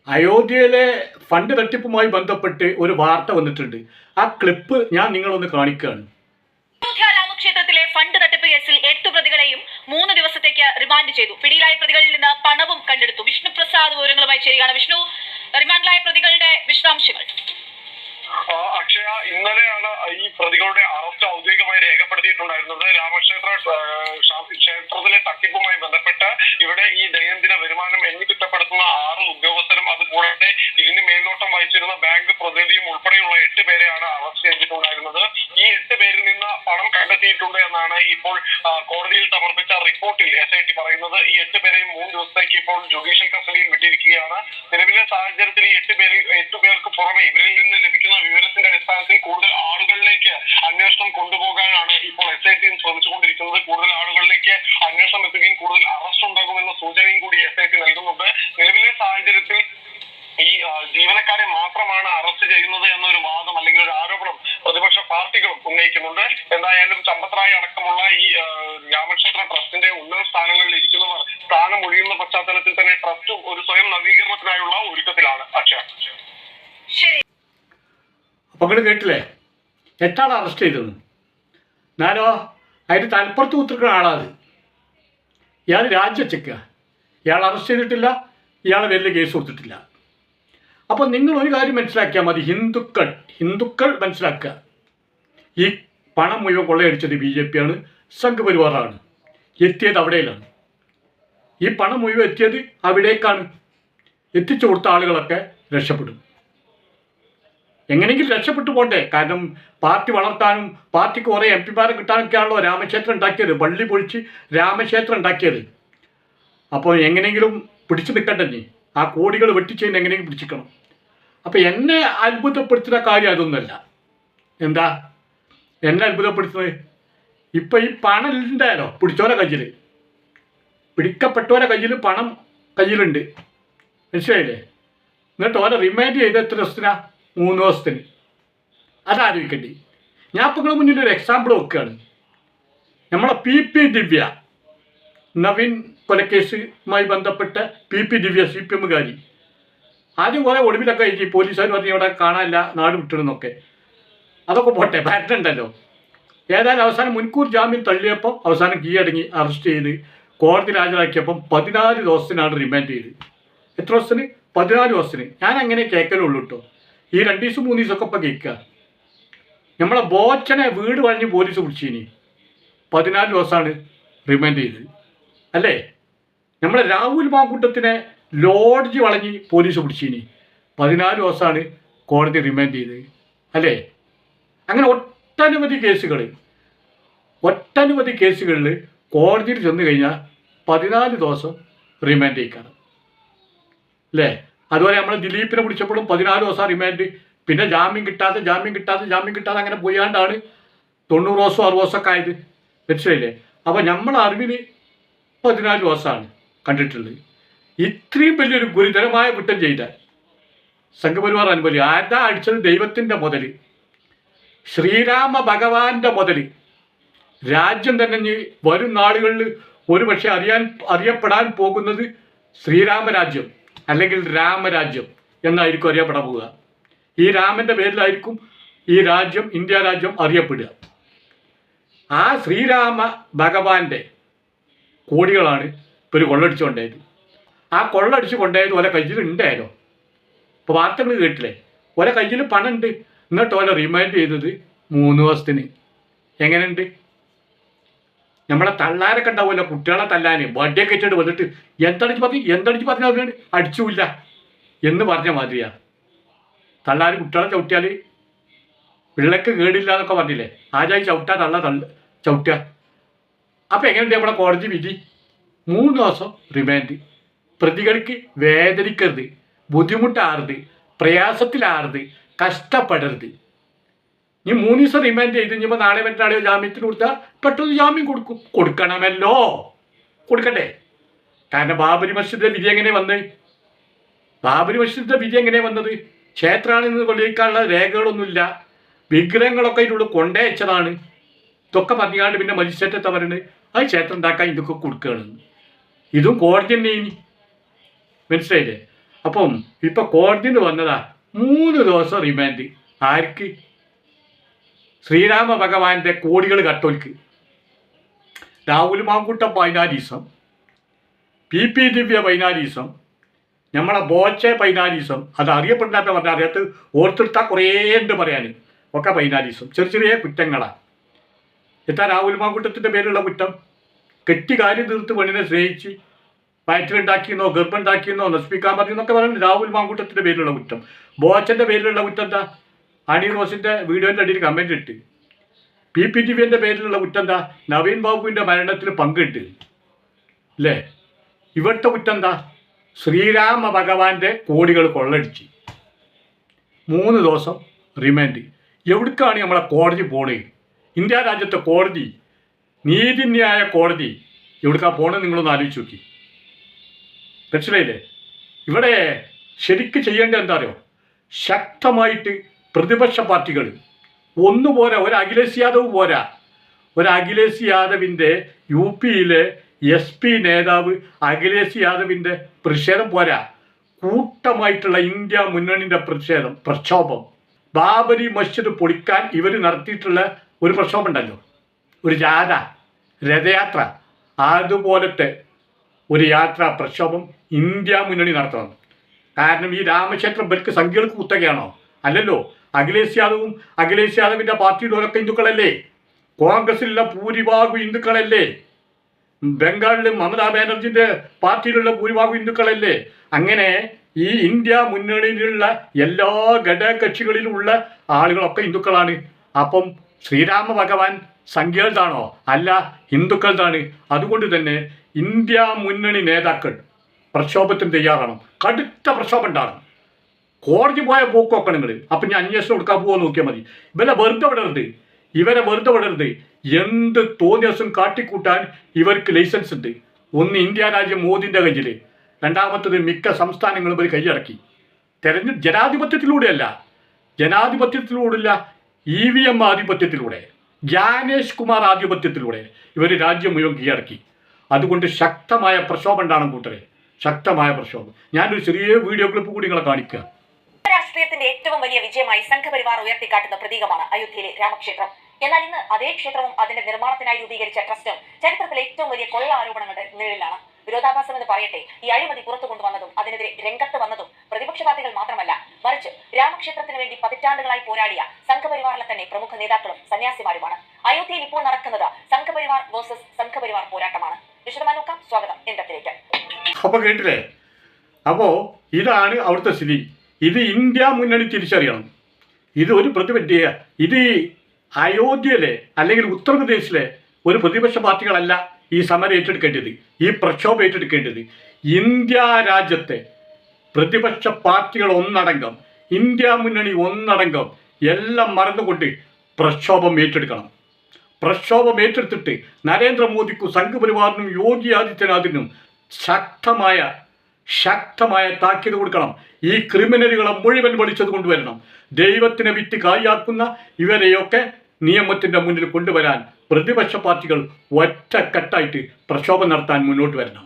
അയോധ്യയിലെ ഫണ്ട് തട്ടിപ്പുമായി ബന്ധപ്പെട്ട് ഒരു വാർത്ത വന്നിട്ടുണ്ട്. ആ ക്ലിപ്പ് ഞാൻ നിങ്ങളൊന്ന് കാണിക്കുകയാണ്. രാമക്ഷേത്രത്തിലെ ഫണ്ട് തട്ടിപ്പ് കേസിൽ 8 പ്രതികളെയും 3 ദിവസത്തേക്ക് റിമാൻഡ് ചെയ്തു. പിടിയിലായ പ്രതികളിൽ നിന്ന് പണവും കണ്ടെടുത്തു. വിഷ്ണു പ്രസാദ് വിവരങ്ങളുമായി ചേരുകയാണ്. വിഷ്ണു, റിമാൻഡിലായ പ്രതികളുടെ വിശദാംശങ്ങൾ. അക്ഷയ, ഇന്നലെയാണ് ഈ പ്രതികളുടെ അറസ്റ്റ് ഔദ്യോഗികമായി രേഖപ്പെടുത്തിയിട്ടുണ്ടായിരുന്നത്. ക്ഷേത്രത്തിലെ തട്ടിപ്പുമായി ബന്ധപ്പെട്ട് ഇവിടെ ഈ ദൈനംദിന വരുമാനം എണ്ണിത്തിട്ടപ്പെടുത്തുന്ന 6 ഉദ്യോഗസ്ഥരും അതുകൂടാതെ ഇതിന് മേൽനോട്ടം വഹിച്ചിരുന്ന ബാങ്ക് പ്രതിനിധിയും ഉൾപ്പെടെയുള്ള 8 പേരെയാണ് അറസ്റ്റ് ചെയ്തിട്ടുണ്ടായിരുന്നത്. ഈ 8 പേരിൽ നിന്ന് പണം കണ്ടെത്തിയിട്ടുണ്ട് എന്നാണ് ഇപ്പോൾ കോടതിയിൽ സമർപ്പിച്ച റിപ്പോർട്ടിൽ SIT പറയുന്നത്. ഈ 8 പേരെയും 3 ദിവസത്തേക്ക് ഇപ്പോൾ ജുഡീഷ്യൽ കസ്റ്റഡിയിൽ വിട്ടിരിക്കുകയാണ്. നിലവിലെ സാഹചര്യത്തിൽ ഈ 8 പേർക്ക് പുറമെ ഇവരിൽ നിന്ന് ലഭിക്കുന്ന വിവരത്തിന്റെ അടിസ്ഥാനത്തിൽ കൂടുതൽ ആളുകളിലേക്ക് അന്വേഷണം കൊണ്ടുപോകാനാണ് ഇപ്പോൾ SIT ശ്രമിച്ചുകൊണ്ടിരിക്കുന്നത്. കൂടുതൽ ആളുകളിലേക്ക് അന്വേഷണം എത്തുകയും കൂടുതൽ അറസ്റ്റ് ഉണ്ടാകുമെന്ന സൂചനയും കൂടി SIT നൽകുന്നുണ്ട്. നിലവിലെ സാഹചര്യത്തിൽ ഈ ജീവനക്കാരെ മാത്രമാണ് അറസ്റ്റ് ചെയ്യുന്നത് എന്നൊരു വാദം അല്ലെങ്കിൽ ഒരു ആരോപണം പ്രതിപക്ഷ പാർട്ടികളും ഉന്നയിക്കുന്നുണ്ട്. എന്തായാലും ചമ്പത്രായി അടക്കമുള്ള ഈ രാമക്ഷേത്ര ട്രസ്റ്റിന്റെ ഉന്നത സ്ഥാനങ്ങളിൽ ഇരിക്കുന്നവർ സ്ഥാനം ഒഴിയുന്ന പശ്ചാത്തലത്തിൽ തന്നെ ട്രസ്റ്റും ഒരു സ്വയം നവീകരണത്തിനായുള്ള ഒരുക്കത്തിലാണ്. അക്ഷയ, അപ്പോൾ നിങ്ങൾ കേട്ടില്ലേ, 8 ആളെ അറസ്റ്റ് ചെയ്തത്. ഞാനോ അതിന് തലപ്പുറത്ത് കുത്തിരിക്കുന്ന ആളാത്. ഇയാൾ രാജിവെച്ചേക്കുക. ഇയാൾ അറസ്റ്റ് ചെയ്തിട്ടില്ല, ഇയാളെ പേരിൽ കേസ് കൊടുത്തിട്ടില്ല. അപ്പോൾ നിങ്ങൾ ഒരു കാര്യം മനസ്സിലാക്കിയാൽ മതി, ഹിന്ദുക്കൾ മനസ്സിലാക്കുക. ഈ പണം മുഴുവൻ കൊള്ളയടിച്ചത് BJP ആണ്, സംഘപരിവാറാണ്. എത്തിയത് അവിടെയാണ്. ഈ പണം മുഴുവൻ എത്തിയത് അവിടേക്കാണ്. എത്തിച്ചു കൊടുത്ത ആളുകളൊക്കെ രക്ഷപ്പെടും. എങ്ങനെയെങ്കിലും രക്ഷപ്പെട്ടു പോണ്ടേ? കാരണം പാർട്ടി വളർത്താനും പാർട്ടിക്ക് കുറേ MP മാരെ കിട്ടാനൊക്കെയാണല്ലോ രാമക്ഷേത്രം ഉണ്ടാക്കിയത്. പള്ളി പൊളിച്ച് രാമക്ഷേത്രം ഉണ്ടാക്കിയത്. അപ്പോൾ എങ്ങനെയെങ്കിലും പിടിച്ചു നിൽക്കണ്ടേ? ആ കോടികൾ വെട്ടിച്ചതിന് എങ്ങനെയെങ്കിലും പിടിച്ചിക്കണം. അപ്പോൾ എന്നെ അത്ഭുതപ്പെടുത്തുന്ന കാര്യം അതൊന്നുമല്ല. എന്താ എന്നെ അത്ഭുതപ്പെടുത്തുന്നത്? ഇപ്പം ഈ പണം ഉണ്ടായാലോ പിടിച്ചോരെ കയ്യിൽ, പിടിക്കപ്പെട്ടവരെ കയ്യിൽ പണം കയ്യിലുണ്ട്. മനസ്സിലായില്ലേ? എന്നിട്ട് ഓരെ റിമാൻഡ് ചെയ്ത് എത്ര ദിവസത്തിനാ? 3 ദിവസത്തിന്. അതാലോചിക്കണ്ടേ? ഞാൻ ഇപ്പം നിങ്ങളുടെ മുന്നിൽ ഒരു എക്സാമ്പിൾ വെക്കുകയാണ്. നമ്മളെ PP ദിവ്യ നവീൻ കൊലക്കേസുമായി ബന്ധപ്പെട്ട PP ദിവ്യ CPM കാരി ആദ്യം കുറേ ഒടുവിലൊക്കെ ഈ പോലീസുകാർ പറഞ്ഞ് ഇവിടെ കാണാനില്ല, നാട് വിട്ടിടുന്നൊക്കെ. അതൊക്കെ പോട്ടെ, പറ്റുണ്ടല്ലോ. ഏതായാലും അവസാനം മുൻകൂർ ജാമ്യം തള്ളിയപ്പോൾ അവസാനം കീഴടങ്ങി അറസ്റ്റ് ചെയ്ത് കോടതിയിൽ ഹാജരാക്കിയപ്പം 14 ദിവസത്തിനാണ് റിമാൻഡ് ചെയ്ത്. എത്ര ദിവസത്തിന്? 14 ദിവസത്തിന്. ഞാൻ അങ്ങനെ കേൾക്കലുള്ളൂ കേട്ടോ. ഈ 2 ദിവസം 3 ദിവസമൊക്കെ ഇപ്പം കേൾക്കുക. നമ്മളെ ബോച്ചനെ വീട് വളഞ്ഞ് പോലീസ് പിടിച്ചിനി. 14 ദിവസമാണ് റിമാൻഡ് ചെയ്തത് അല്ലേ? നമ്മളെ രാഹുൽ മാങ്കൂട്ടത്തിനെ ലോഡ്ജ് വളഞ്ഞ് പോലീസ് പിടിച്ചിനി. 14 ദിവസമാണ് കോടതി റിമാൻഡ് ചെയ്തത് അല്ലേ? അങ്ങനെ ഒട്ടനവധി കേസുകളിൽ കോടതിയിൽ ചെന്ന് കഴിഞ്ഞാൽ 14 ദിവസം റിമാൻഡ് ചെയ്യിക്കണം അല്ലേ? അതുപോലെ നമ്മൾ ദിലീപിനെ പിടിച്ചപ്പോഴും 14 ദിവസം റിമാൻഡ്. പിന്നെ ജാമ്യം കിട്ടാതെ അങ്ങനെ പോയാണ്ടാണ് 90 ദിവസം 60 ദിവസമൊക്കെ ആയത്. മനസ്സിലായില്ലേ? അപ്പോൾ നമ്മളെ അറിവിന് 14 ദിവസമാണ് കണ്ടിട്ടുള്ളത്. ഇത്രയും വലിയൊരു ഗുരുതരമായ കുറ്റം ചെയ്ത സംഘപരിവാർ അനുകൂലി ആരാ അടിച്ചത്? ദൈവത്തിൻ്റെ മുതൽ, ശ്രീരാമ ഭഗവാന്റെ മുതൽ. രാജ്യം തന്നെ വരും നാളുകളിൽ ഒരു പക്ഷേ അറിയപ്പെടാൻ പോകുന്നത് ശ്രീരാമരാജ്യം അല്ലെങ്കിൽ രാമരാജ്യം എന്നായിരിക്കും അറിയപ്പെടാൻ പോവുക. ഈ രാമൻ്റെ പേരിലായിരിക്കും ഈ രാജ്യം, ഇന്ത്യ രാജ്യം അറിയപ്പെടുക. ആ ശ്രീരാമ ഭഗവാന്റെ കോടികളാണ് ഇപ്പോൾ കൊള്ളടിച്ചു കൊണ്ടായത്. ആ കൊള്ളടിച്ച് കൊണ്ടായത് ഓരോ കയ്യിൽ ഉണ്ടായാലോ? ഇപ്പോൾ വാർത്തകൾ കേട്ടില്ലേ? ഓരോ കയ്യിൽ പണം ഉണ്ട്. എന്നിട്ട് ഓരോ റിമാൻഡ് ചെയ്തത് 3 ദിവസത്തിന്. എങ്ങനെയുണ്ട്? നമ്മളെ തള്ളാരൊക്കെ ഉണ്ടാവുമല്ലോ, കുട്ടികളെ തല്ലാന് വടിയൊക്കെ ഇട്ടിട്ട് വന്നിട്ട് എന്തടിച്ച് പറഞ്ഞാൽ അടിച്ചില്ല എന്ന് പറഞ്ഞ മാതിരിയാ. തള്ളാർ കുട്ടികളെ ചവിട്ടിയാൽ പിള്ളക്ക് കേടില്ല എന്നൊക്കെ പറഞ്ഞില്ലേ? ആരായി ചവിട്ടുക. അപ്പോൾ എങ്ങനെയുണ്ട് നമ്മളെ കോടതി വിധി? 3 ദിവസം റിമാൻഡ്. പ്രതികൾക്ക് വേദനിക്കരുത്, ബുദ്ധിമുട്ടാറരുത്, പ്രയാസത്തിലാറരുത്, കഷ്ടപ്പെടരുത്. നീ 3 ദിവസം റിമാൻഡ് ചെയ്ത് കഴിഞ്ഞപ്പോൾ നാളെ മറ്റന്നാളെയോ ജാമ്യത്തിന് കൊടുത്താൽ പെട്ടെന്ന് ജാമ്യം കൊടുക്കണമല്ലോ. കൊടുക്കണ്ടേ? കാരണം ബാബരി മസ്ജിദിന്റെ വിധി എങ്ങനെ വന്നത്? ക്ഷേത്രമാണെന്ന് തെളിയിക്കാനുള്ള രേഖകളൊന്നുമില്ല. വിഗ്രഹങ്ങളൊക്കെ ഇതിലൂടെ കൊണ്ടയച്ചതാണ്. ഇതൊക്കെ പറഞ്ഞാണ്ട് പിന്നെ മജിസ്ട്രേറ്റ് പറയുന്നത് അത് ക്ഷേത്രം ഉണ്ടാക്കാൻ ഇതൊക്കെ കൊടുക്കുകയാണ്. ഇതും കോടതി തന്നെ ഇനി. മനസ്സിലായില്ലേ? അപ്പം ഇപ്പം കോടതിയിൽ വന്നതാ 3 ദിവസം റിമാൻഡ്. ആർക്ക്? ശ്രീരാമ ഭഗവാന്റെ കോടികൾ കട്ടോൽക്ക്. രാഹുൽ മാങ്കൂട്ടം 14 ദിവസം, PP ദിവ്യ 14 ദിവസം, നമ്മളെ ബോച്ചെ 14 ദിവസം. അത് അറിയപ്പെടാത്ത പറഞ്ഞാൽ അറിയാത്ത ഓർത്തെടുത്താൽ കുറേ ഉണ്ട് പറയാൻ. ഒക്കെ 14 ദിവസം. ചെറിയ ചെറിയ കുറ്റങ്ങളാണ്. എത്താ രാഹുൽ മാങ്കൂട്ടത്തിൻ്റെ പേരിലുള്ള കുറ്റം? കെട്ടി കാര്യം തീർത്ത് പെണ്ണിനെ സ്നേഹിച്ച് വയറ്റിലുണ്ടാക്കിയെന്നോ ഗർഭമുണ്ടാക്കിയെന്നോ നശിപ്പിക്കാൻ പറഞ്ഞെന്നൊക്കെ പറയുന്നത് രാഹുൽ മാങ്കൂട്ടത്തിൻ്റെ പേരിലുള്ള കുറ്റം. ബോച്ചൻ്റെ പേരിലുള്ള കുറ്റം എന്താ? ഹണി റോസിൻ്റെ വീഡിയോൻ്റെ അടിയിൽ കമൻറ്റ് ഇട്ട്. PP ദിവ്യൻ്റെ പേരിലുള്ള കുറ്റം എന്താ? നവീൻ ബാബുവിൻ്റെ മരണത്തിൽ പങ്കിട്ട്. അല്ലേ? ഇവിടുത്തെ കുറ്റം എന്താ? ശ്രീരാമ ഭഗവാന്റെ കോടികൾ കൊള്ളടിച്ച്. 3 ദിവസം റിമാൻഡ്. എവിടേക്കാണ് നമ്മളെ കോടതി പോണേ? ഇന്ത്യ രാജ്യത്തെ കോടതി, നീതിന്യായ കോടതി എവിടേക്കാണ് പോണത്? നിങ്ങളൊന്ന് ആലോചിച്ച് നോക്കി. മനസ്സിലായില്ലേ? ഇവിടെ ശരിക്ക് ചെയ്യേണ്ടത് എന്താ അറിയോ? ശക്തമായിട്ട് പ്രതിപക്ഷ പാർട്ടികൾ ഒന്നുപോരാ. ഒരു അഖിലേഷ് യാദവ് പോരാ. ഒരു അഖിലേഷ് യാദവിൻ്റെ UP SP നേതാവ് അഖിലേഷ് യാദവിൻ്റെ പ്രതിഷേധം പോരാ. കൂട്ടമായിട്ടുള്ള ഇന്ത്യ മുന്നണിൻ്റെ പ്രക്ഷോഭം. ബാബരി മസ്ജിദ് പൊളിക്കാൻ ഇവർ നടത്തിയിട്ടുള്ള ഒരു പ്രക്ഷോഭം ഉണ്ടല്ലോ, ഒരു ജാഥ, രഥയാത്ര, അതുപോലത്തെ ഒരു യാത്രാ പ്രക്ഷോഭം ഇന്ത്യ മുന്നണി നടത്തണം. കാരണം ഈ രാമക്ഷേത്രം ഇവർക്ക് സംഖ്യകൾക്ക് കുത്തകയാണോ? അല്ലല്ലോ. അഖിലേഷ് യാദവും അഖിലേഷ് യാദവിൻ്റെ പാർട്ടിയിലൊക്കെ ഹിന്ദുക്കളല്ലേ? കോൺഗ്രസിലുള്ള ഭൂരിഭാഗം ഹിന്ദുക്കളല്ലേ? ബംഗാളിൽ മമതാ ബാനർജിൻ്റെ പാർട്ടിയിലുള്ള ഭൂരിഭാഗം ഹിന്ദുക്കളല്ലേ? അങ്ങനെ ഈ ഇന്ത്യ മുന്നണിയിലുള്ള എല്ലാ ഘടകകക്ഷികളിലുള്ള ആളുകളൊക്കെ ഹിന്ദുക്കളാണ്. അപ്പം ശ്രീരാമ ഭഗവാൻ സംഖ്യകൾതാണോ? അല്ല, ഹിന്ദുക്കളതാണ്. അതുകൊണ്ട് തന്നെ ഇന്ത്യ മുന്നണി നേതാക്കൾ പ്രക്ഷോഭത്തിന് തയ്യാറാണ്. കടുത്ത പ്രക്ഷോഭം ഉണ്ടാകണം. കോടതി പോയ പോക്കൊക്കെ നിങ്ങൾ. അപ്പം ഞാൻ അന്വേഷണം കൊടുക്കാൻ പോകുമെന്ന് നോക്കിയാൽ മതി. ഇവരെ വെറുതെ വിടരുത്. എന്ത് തോന്നിയസും കാട്ടിക്കൂട്ടാൻ ഇവർക്ക് ലൈസൻസ് ഉണ്ട്. ഒന്ന് ഇന്ത്യ രാജ്യം മോദിൻ്റെ കയ്യിൽ, രണ്ടാമത്തത് മിക്ക സംസ്ഥാനങ്ങളും ഇവർ കൈയടക്കി. ജനാധിപത്യത്തിലൂടെയല്ല, EVM ആധിപത്യത്തിലൂടെ, ജ്ഞാനേഷ് കുമാർ ആധിപത്യത്തിലൂടെ ഇവർ രാജ്യം മുഴുവൻ കീഴടക്കി. അതുകൊണ്ട് ശക്തമായ പ്രക്ഷോഭം ഉണ്ടാകണം കൂട്ടരെ, ശക്തമായ പ്രക്ഷോഭം. ഞാനൊരു ചെറിയ വീഡിയോ ക്ലിപ്പ് കൂടി നിങ്ങളെ കാണിക്കുക. രാഷ്ട്രീയത്തിന്റെ ഏറ്റവും വലിയ വിജയമായി സംഘപരിവാർ ഉയർത്തിക്കാട്ടുന്ന പ്രതീകമാണ് അയോധ്യയിലെ രാമക്ഷേത്രം. എന്നാൽ ഇന്ന് അതേ ക്ഷേത്രവും അതിന്റെ നിർമ്മാണത്തിനായി രൂപീകരിച്ച ട്രസ്റ്റും ചരിത്രത്തിലെ ഏറ്റവും വലിയ കൊള്ള ആരോപണങ്ങളുടെ നിഴലിലാണ്. വിരോധാഭാസം എന്ന് പറയട്ടെ, ഈ അഴിമതി പുറത്തു കൊണ്ടുവന്നതും അതിനെതിരെ രംഗത്ത് വന്നതും പ്രതിപക്ഷ പാർട്ടികൾ മാത്രമല്ല, മറിച്ച് രാമക്ഷേത്രത്തിന് വേണ്ടി പതിറ്റാണ്ടുകളായി പോരാടിയ സംഘപരിവാറിലെ തന്നെ പ്രമുഖ നേതാക്കളും സന്യാസിമാരുമാണ്. അയോധ്യയിൽ ഇപ്പോൾ നടക്കുന്നത് സംഘപരിവാർ വേഴ്സസ് സംഘപരിവാർ പോരാട്ടമാണ്. വിശദമായി നോക്കാം. സ്വാഗതം ഇന്നത്തിലേക്ക്. അപ്പൊ കേട്ടില്ലേ? അപ്പോ ഇതാണ് അവിടുത്തെ സ്ഥിതി. ഇത് ഇന്ത്യ മുന്നണി തിരിച്ചറിയണം. ഇത് ഒരു ഇത് അയോധ്യയിലെ അല്ലെങ്കിൽ ഉത്തർപ്രദേശിലെ ഒരു പ്രതിപക്ഷ പാർട്ടികളല്ല ഈ സമരം ഏറ്റെടുക്കേണ്ടത്, ഈ പ്രക്ഷോഭം ഏറ്റെടുക്കേണ്ടത്. ഇന്ത്യ രാജ്യത്തെ പ്രതിപക്ഷ പാർട്ടികൾ ഒന്നടങ്കം, ഇന്ത്യ മുന്നണി ഒന്നടങ്കം എല്ലാം മറന്നുകൊണ്ട് പ്രക്ഷോഭം ഏറ്റെടുക്കണം. പ്രക്ഷോഭം ഏറ്റെടുത്തിട്ട് നരേന്ദ്രമോദിക്കും സംഘപരിവാറിനും യോഗി ആദിത്യനാഥിനും ശക്തമായ താക്കീത് കൊടുക്കണം. ഈ ക്രിമിനലുകളെ മുഴുവൻ വിളിച്ചത് കൊണ്ടുവരണം. ദൈവത്തിനെ വിറ്റ് കായാക്കുന്ന ഇവരെയൊക്കെ നിയമത്തിൻ്റെ മുന്നിൽ കൊണ്ടുവരാൻ പ്രതിപക്ഷ പാർട്ടികൾ ഒറ്റക്കെട്ടായിട്ട് പ്രക്ഷോഭം നടത്താൻ മുന്നോട്ട് വരണം.